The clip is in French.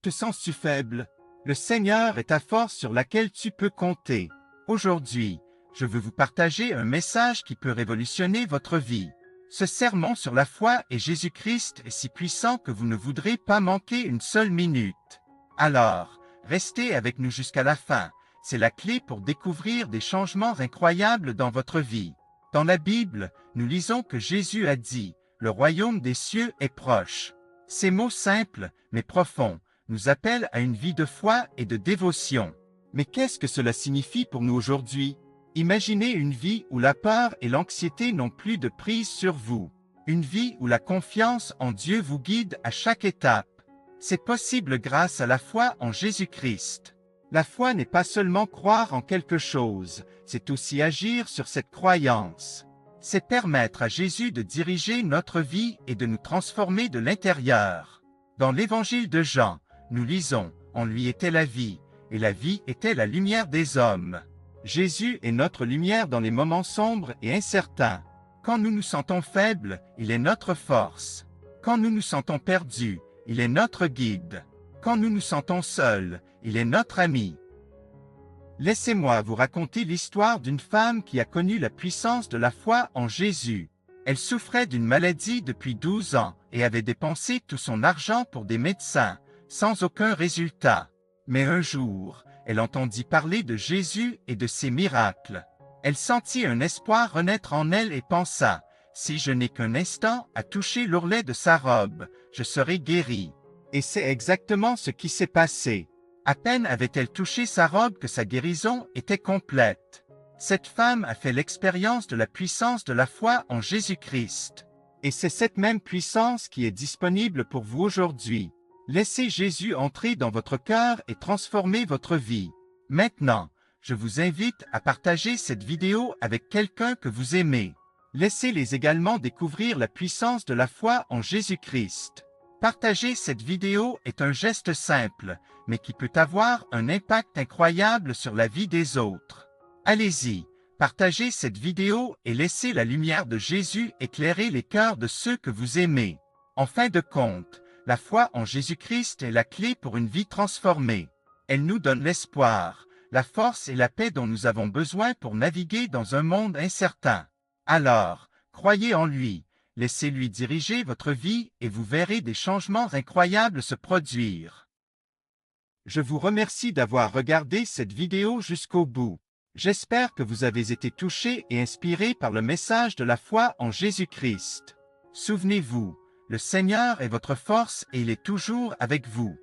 Te sens-tu faible? Le Seigneur est ta force sur laquelle tu peux compter. Aujourd'hui, je veux vous partager un message qui peut révolutionner votre vie. Ce sermon sur la foi et Jésus-Christ est si puissant que vous ne voudrez pas manquer une seule minute. Alors, restez avec nous jusqu'à la fin. C'est la clé pour découvrir des changements incroyables dans votre vie. Dans la Bible, nous lisons que Jésus a dit « Le royaume des cieux est proche ». Ces mots simples, mais profonds, nous appellent à une vie de foi et de dévotion. Mais qu'est-ce que cela signifie pour nous aujourd'hui? Imaginez une vie où la peur et l'anxiété n'ont plus de prise sur vous. Une vie où la confiance en Dieu vous guide à chaque étape. C'est possible grâce à la foi en Jésus-Christ. La foi n'est pas seulement croire en quelque chose, c'est aussi agir sur cette croyance. C'est permettre à Jésus de diriger notre vie et de nous transformer de l'intérieur. Dans l'Évangile de Jean, nous lisons « En lui était la vie, et la vie était la lumière des hommes ». Jésus est notre lumière dans les moments sombres et incertains. Quand nous nous sentons faibles, il est notre force. Quand nous nous sentons perdus, il est notre guide. Quand nous nous sentons seuls, il est notre ami. Laissez-moi vous raconter l'histoire d'une femme qui a connu la puissance de la foi en Jésus. Elle souffrait d'une maladie depuis 12 ans et avait dépensé tout son argent pour des médecins, sans aucun résultat. Mais un jour, elle entendit parler de Jésus et de ses miracles. Elle sentit un espoir renaître en elle et pensa « Si je n'ai qu'un instant à toucher l'ourlet de sa robe, je serai guérie. » Et c'est exactement ce qui s'est passé. À peine avait-elle touché sa robe que sa guérison était complète. Cette femme a fait l'expérience de la puissance de la foi en Jésus-Christ. Et c'est cette même puissance qui est disponible pour vous aujourd'hui. Laissez Jésus entrer dans votre cœur et transformer votre vie. Maintenant, je vous invite à partager cette vidéo avec quelqu'un que vous aimez. Laissez-les également découvrir la puissance de la foi en Jésus-Christ. Partager cette vidéo est un geste simple, mais qui peut avoir un impact incroyable sur la vie des autres. Allez-y, partagez cette vidéo et laissez la lumière de Jésus éclairer les cœurs de ceux que vous aimez. En fin de compte, la foi en Jésus-Christ est la clé pour une vie transformée. Elle nous donne l'espoir, la force et la paix dont nous avons besoin pour naviguer dans un monde incertain. Alors, croyez en lui, laissez-lui diriger votre vie et vous verrez des changements incroyables se produire. Je vous remercie d'avoir regardé cette vidéo jusqu'au bout. J'espère que vous avez été touchés et inspirés par le message de la foi en Jésus-Christ. Souvenez-vous, le Seigneur est votre force et il est toujours avec vous.